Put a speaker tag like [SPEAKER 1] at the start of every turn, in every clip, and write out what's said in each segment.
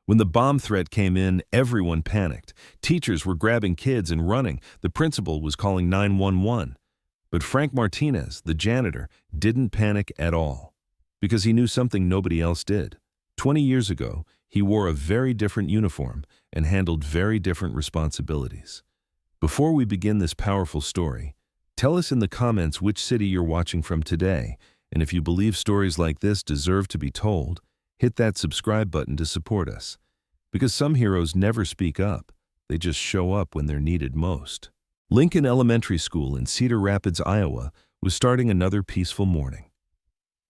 [SPEAKER 1] When the bomb threat came in, everyone panicked. Teachers were grabbing kids and running. The principal was calling 911. But Frank Martinez, the janitor, didn't panic at all, because he knew something nobody else did. 20 years ago, he wore a very different uniform and handled very different responsibilities. Before we begin this powerful story, tell us in the comments which city you're watching from today, and if you believe stories like this deserve to be told, hit that subscribe button to support us. Because some heroes never speak up, they just show up when they're needed most. Lincoln Elementary School in Cedar Rapids, Iowa, was starting another peaceful morning.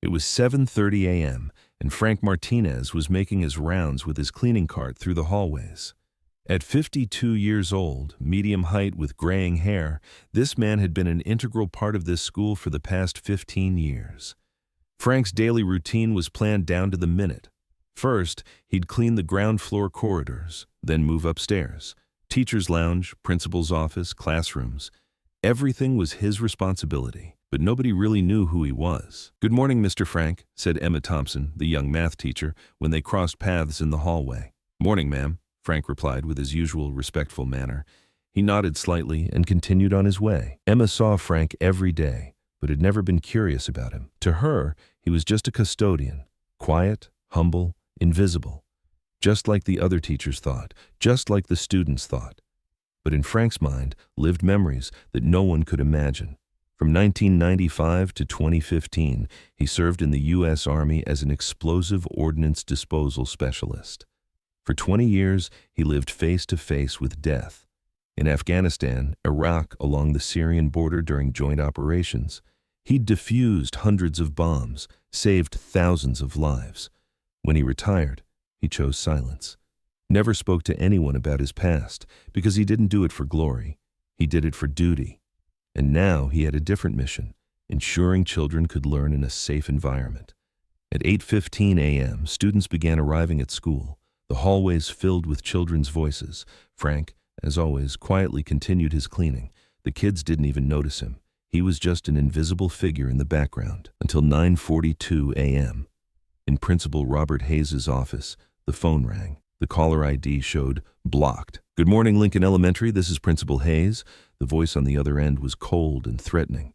[SPEAKER 1] It was 7:30 a.m., and Frank Martinez was making his rounds with his cleaning cart through the hallways. At 52 years old, medium height with graying hair, this man had been an integral part of this school for the past 15 years. Frank's daily routine was planned down to the minute. First, he'd clean the ground floor corridors, then move upstairs. Teacher's lounge, principal's office, classrooms. Everything was his responsibility, but nobody really knew who he was. "Good morning, Mr. Frank," said Emma Thompson, the young math teacher, when they crossed paths in the hallway. "Morning, ma'am," Frank replied with his usual respectful manner. He nodded slightly and continued on his way. Emma saw Frank every day, but had never been curious about him. To her, he was just a custodian, quiet, humble, invisible. Just like the other teachers thought, just like the students thought. But in Frank's mind lived memories that no one could imagine. From 1995 to 2015, he served in the U.S. Army as an explosive ordnance disposal specialist. For 20 years, he lived face to face with death. In Afghanistan, Iraq, along the Syrian border during joint operations, he defused hundreds of bombs, saved thousands of lives. When he retired, he chose silence. Never spoke to anyone about his past, because he didn't do it for glory. He did it for duty. And now he had a different mission, ensuring children could learn in a safe environment. At 8:15 a.m., students began arriving at school, the hallways filled with children's voices. Frank, as always, quietly continued his cleaning. The kids didn't even notice him. He was just an invisible figure in the background until 9:42 a.m. In Principal Robert Hayes' office, the phone rang. The caller ID showed blocked. "Good morning, Lincoln Elementary. This is Principal Hayes." The voice on the other end was cold and threatening.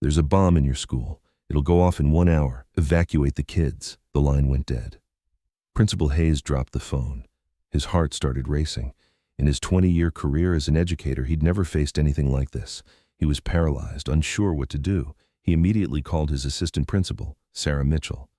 [SPEAKER 1] "There's a bomb in your school. It'll go off in 1 hour. Evacuate the kids." The line went dead. Principal Hayes dropped the phone. His heart started racing. In his 20-year career as an educator, he'd never faced anything like this. He was paralyzed, unsure what to do. He immediately called his assistant principal, Sarah Mitchell.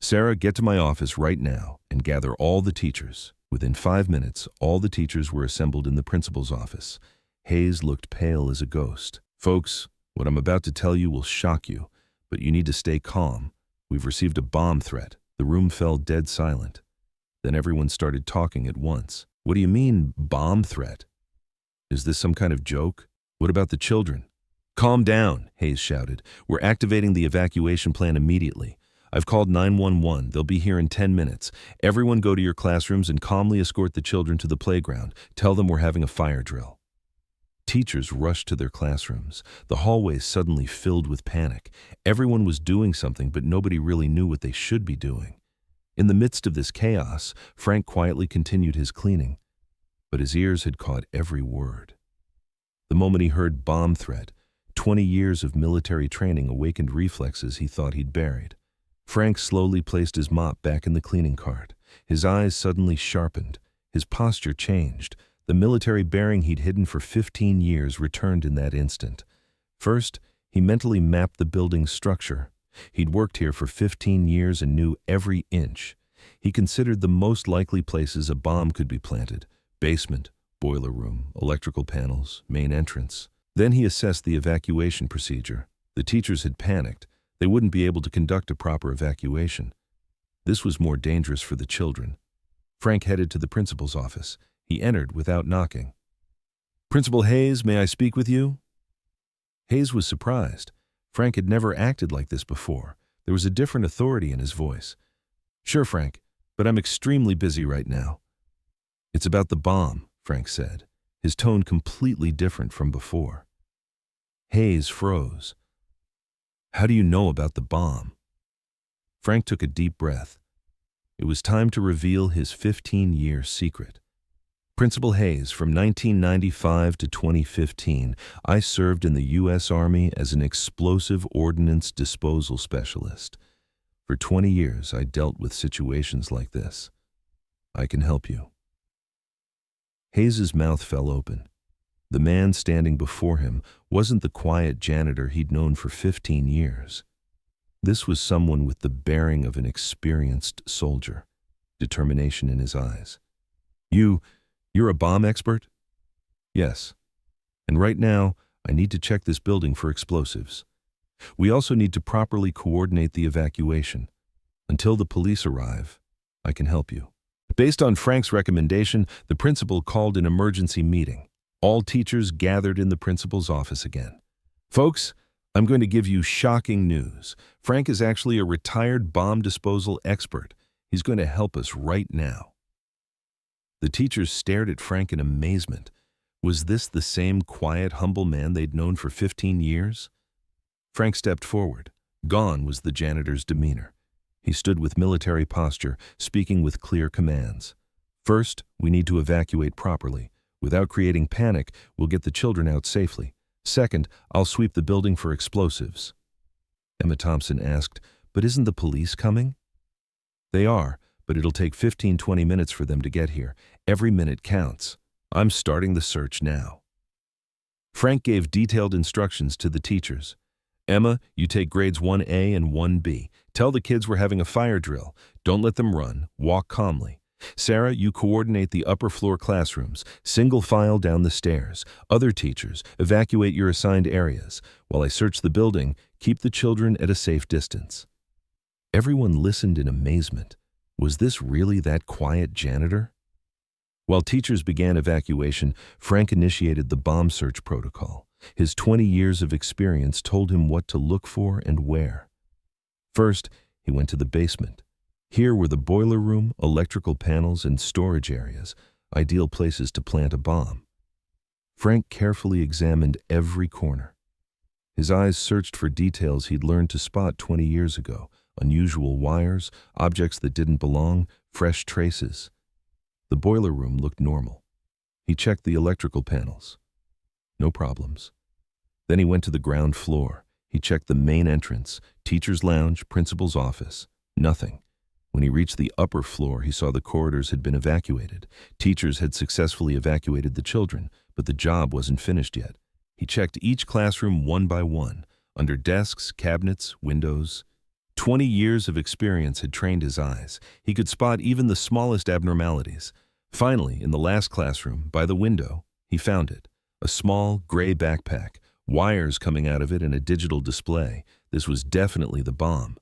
[SPEAKER 1] "Sarah, get to my office right now and gather all the teachers." Within 5 minutes, all the teachers were assembled in the principal's office. Hayes looked pale as a ghost. "Folks, what I'm about to tell you will shock you, but you need to stay calm. We've received a bomb threat." The room fell dead silent. Then everyone started talking at once. "What do you mean, bomb threat? Is this some kind of joke? What about the children?" "Calm down," Hayes shouted. "We're activating the evacuation plan immediately. I've called 911. They'll be here in 10 minutes. Everyone go to your classrooms and calmly escort the children to the playground. Tell them we're having a fire drill." Teachers rushed to their classrooms. The hallways suddenly filled with panic. Everyone was doing something, but nobody really knew what they should be doing. In the midst of this chaos, Frank quietly continued his cleaning, but his ears had caught every word. The moment he heard bomb threat, 20 years of military training awakened reflexes he thought he'd buried. Frank slowly placed his mop back in the cleaning cart. His eyes suddenly sharpened. His posture changed. The military bearing he'd hidden for 15 years returned in that instant. First, he mentally mapped the building's structure. He'd worked here for 15 years and knew every inch. He considered the most likely places a bomb could be planted: basement, boiler room, electrical panels, main entrance. Then he assessed the evacuation procedure. The teachers had panicked. They wouldn't be able to conduct a proper evacuation. This was more dangerous for the children. Frank headed to the principal's office. He entered without knocking. "Principal Hayes, may I speak with you?" Hayes was surprised. Frank had never acted like this before. There was a different authority in his voice. "Sure, Frank, but I'm extremely busy right now." "It's about the bomb," Frank said, his tone completely different from before. Hayes froze. "How do you know about the bomb?" Frank took a deep breath. It was time to reveal his 15-year secret. Principal Hayes, from 1995 to 2015, I served in the U.S. Army as an explosive ordnance disposal specialist. For 20 years, I dealt with situations like this. I can help you. Hayes's mouth fell open. The man standing before him wasn't the quiet janitor he'd known for 15 years. This was someone with the bearing of an experienced soldier, determination in his eyes. You're a bomb expert? Yes. And right now, I need to check this building for explosives. We also need to properly coordinate the evacuation. Until the police arrive, I can help you. Based on Frank's recommendation, the principal called an emergency meeting. All teachers gathered in the principal's office again. Folks, I'm going to give you shocking news. Frank is actually a retired bomb disposal expert. He's going to help us right now. The teachers stared at Frank in amazement. Was this the same quiet, humble man they'd known for 15 years? Frank stepped forward. Gone was the janitor's demeanor. He stood with military posture, speaking with clear commands. First, we need to evacuate properly. Without creating panic, we'll get the children out safely. Second, I'll sweep the building for explosives. Emma Thompson asked, but isn't the police coming? They are, but it'll take 15-20 minutes for them to get here. Every minute counts. I'm starting the search now. Frank gave detailed instructions to the teachers. Emma, you take grades 1A and 1B. Tell the kids we're having a fire drill. Don't let them run. Walk calmly. Sarah, you coordinate the upper floor classrooms. Single file down the stairs. Other teachers, evacuate your assigned areas. While I search the building, keep the children at a safe distance. Everyone listened in amazement. Was this really that quiet janitor? While teachers began evacuation, Frank initiated the bomb search protocol. His 20 years of experience told him what to look for and where. First, he went to the basement. Here were the boiler room, electrical panels, and storage areas, ideal places to plant a bomb. Frank carefully examined every corner. His eyes searched for details he'd learned to spot 20 years ago: unusual wires, objects that didn't belong, fresh traces. The boiler room looked normal. He checked the electrical panels. No problems. Then he went to the ground floor. He checked the main entrance, teacher's lounge, principal's office. Nothing. When he reached the upper floor, he saw the corridors had been evacuated. Teachers had successfully evacuated the children, but the job wasn't finished yet. He checked each classroom one by one, under desks, cabinets, windows. 20 years of experience had trained his eyes. He could spot even the smallest abnormalities. Finally, in the last classroom, by the window, he found it. A small, gray backpack, wires coming out of it, and a digital display. This was definitely the bomb.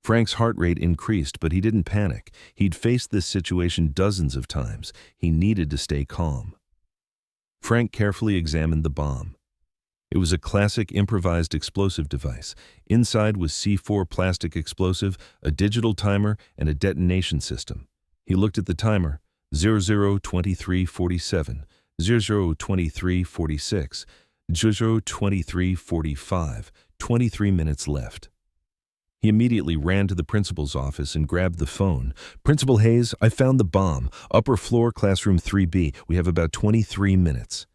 [SPEAKER 1] Frank's heart rate increased, but he didn't panic. He'd faced this situation dozens of times. He needed to stay calm. Frank carefully examined the bomb. It was a classic improvised explosive device. Inside was C4 plastic explosive, a digital timer, and a detonation system. He looked at the timer: 00:23:47, 00:23:46, 00:23:45, 23 minutes left. He immediately ran to the principal's office and grabbed the phone. Principal Hayes, I found the bomb. Upper floor, classroom 3B. We have about 23 minutes.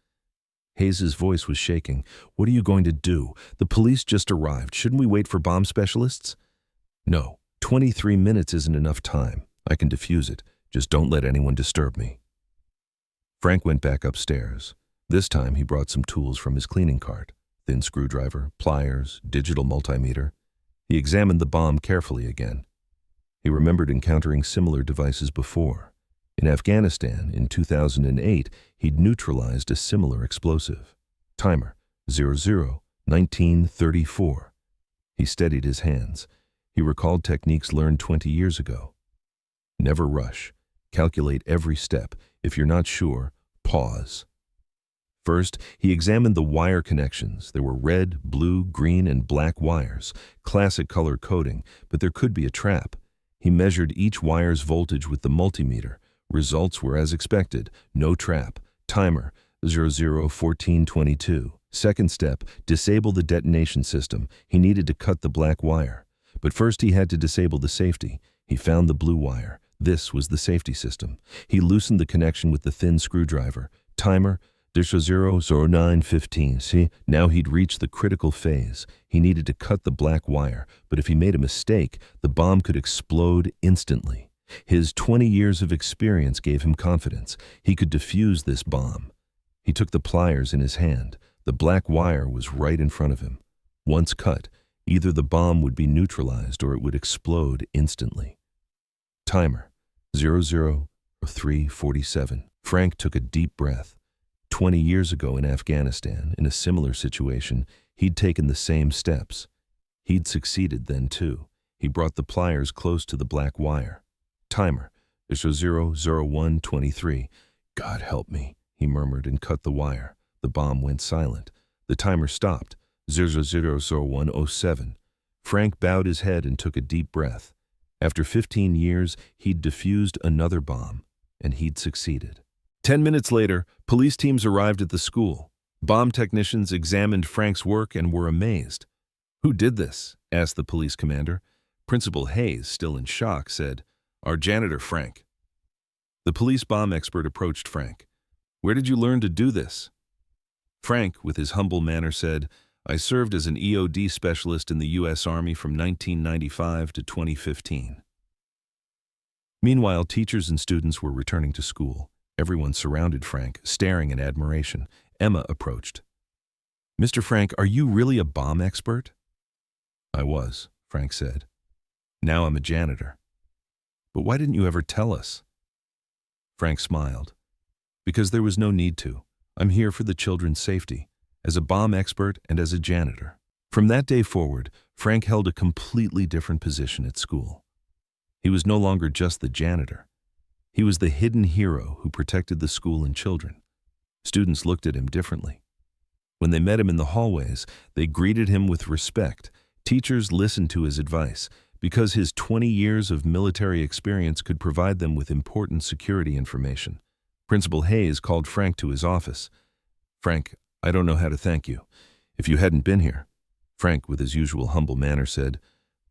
[SPEAKER 1] Hayes's voice was shaking. What are you going to do? The police just arrived. Shouldn't we wait for bomb specialists? No, 23 minutes isn't enough time. I can defuse it. Just don't let anyone disturb me. Frank went back upstairs. This time he brought some tools from his cleaning cart: thin screwdriver, pliers, digital multimeter. He examined the bomb carefully again. He remembered encountering similar devices before. In Afghanistan, in 2008, he'd neutralized a similar explosive. Timer: 00:19:34. He steadied his hands. He recalled techniques learned 20 years ago. Never rush. Calculate every step. If you're not sure, pause. First, he examined the wire connections. There were red, blue, green, and black wires. Classic color coding, but there could be a trap. He measured each wire's voltage with the multimeter. Results were as expected. No trap. Timer: 00:14:22. Second step, disable the detonation system. He needed to cut the black wire. But first he had to disable the safety. He found the blue wire. This was the safety system. He loosened the connection with the thin screwdriver. Timer, 00915. See, now he'd reached the critical phase. He needed to cut the black wire, but if he made a mistake, the bomb could explode instantly. His 20 years of experience gave him confidence. He could defuse this bomb. He took the pliers in his hand. The black wire was right in front of him. Once cut, either the bomb would be neutralized or it would explode instantly. Timer, 00347. Frank took a deep breath. 20 years ago in Afghanistan, in a similar situation, he'd taken the same steps. He'd succeeded then too. He brought the pliers close to the black wire. Timer, 00123. God help me, he murmured and cut the wire. The bomb went silent. The timer stopped. 000107. Frank bowed his head and took a deep breath. After 15 years, he'd defused another bomb, and he'd succeeded. 10 minutes later, police teams arrived at the school. Bomb technicians examined Frank's work and were amazed. "Who did this?" asked the police commander. Principal Hayes, still in shock, said, "Our janitor, Frank." The police bomb expert approached Frank. "Where did you learn to do this?" Frank, with his humble manner, said, "I served as an EOD specialist in the U.S. Army from 1995 to 2015. Meanwhile, teachers and students were returning to school. Everyone surrounded Frank, staring in admiration. Emma approached. "Mr. Frank, are you really a bomb expert?" "I was," Frank said. "Now I'm a janitor." "But why didn't you ever tell us?" Frank smiled. "Because there was no need to. I'm here for the children's safety, as a bomb expert and as a janitor." From that day forward, Frank held a completely different position at school. He was no longer just the janitor. He was the hidden hero who protected the school and children. Students looked at him differently. When they met him in the hallways, they greeted him with respect. Teachers listened to his advice, because his 20 years of military experience could provide them with important security information. Principal Hayes called Frank to his office. "Frank, I don't know how to thank you. If you hadn't been here," Frank, with his usual humble manner, said,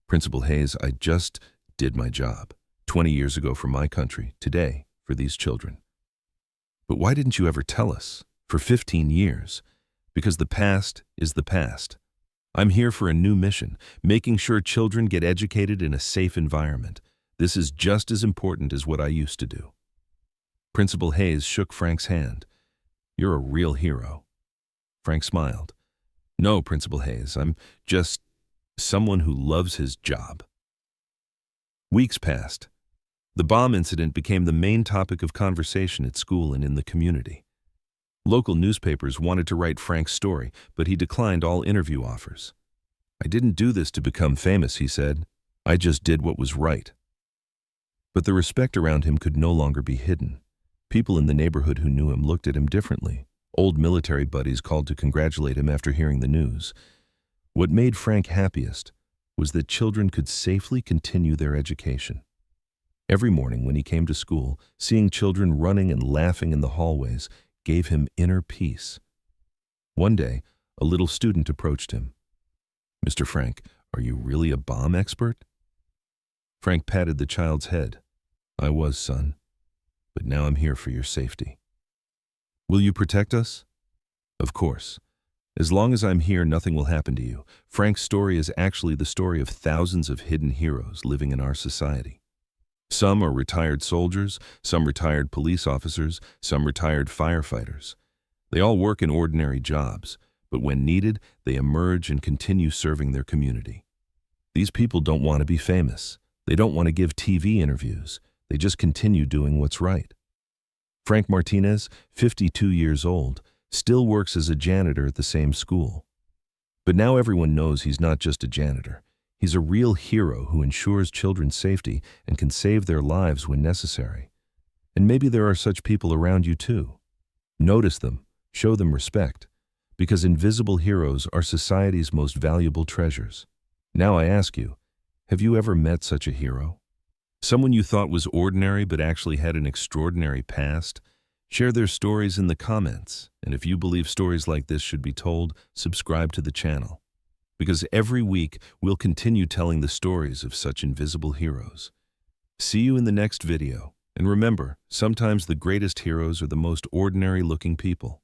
[SPEAKER 1] "Principal Hayes, I just did my job. 20 years ago for my country, today for these children." "But why didn't you ever tell us? For 15 years. Because the past is the past. I'm here for a new mission, making sure children get educated in a safe environment. This is just as important as what I used to do." Principal Hayes shook Frank's hand. "You're a real hero." Frank smiled. "No, Principal Hayes, I'm just someone who loves his job." Weeks passed. The bomb incident became the main topic of conversation at school and in the community. Local newspapers wanted to write Frank's story, but he declined all interview offers. "I didn't do this to become famous," he said. "I just did what was right." But the respect around him could no longer be hidden. People in the neighborhood who knew him looked at him differently. Old military buddies called to congratulate him after hearing the news. What made Frank happiest was that children could safely continue their education. Every morning when he came to school, seeing children running and laughing in the hallways gave him inner peace. One day, a little student approached him. "Mr. Frank, are you really a bomb expert?" Frank patted the child's head. "I was, son. But now I'm here for your safety." "Will you protect us?" "Of course. As long as I'm here, nothing will happen to you." Frank's story is actually the story of thousands of hidden heroes living in our society. Some are retired soldiers, some retired police officers, some retired firefighters. They all work in ordinary jobs, but when needed, they emerge and continue serving their community. These people don't want to be famous. They don't want to give TV interviews. They just continue doing what's right. Frank Martinez, 52 years old, still works as a janitor at the same school. But now everyone knows he's not just a janitor. He's a real hero who ensures children's safety and can save their lives when necessary. And maybe there are such people around you too. Notice them, show them respect, because invisible heroes are society's most valuable treasures. Now I ask you, have you ever met such a hero? Someone you thought was ordinary but actually had an extraordinary past? Share their stories in the comments, and if you believe stories like this should be told, subscribe to the channel. Because every week we'll continue telling the stories of such invisible heroes. See you in the next video. And remember, sometimes the greatest heroes are the most ordinary looking people.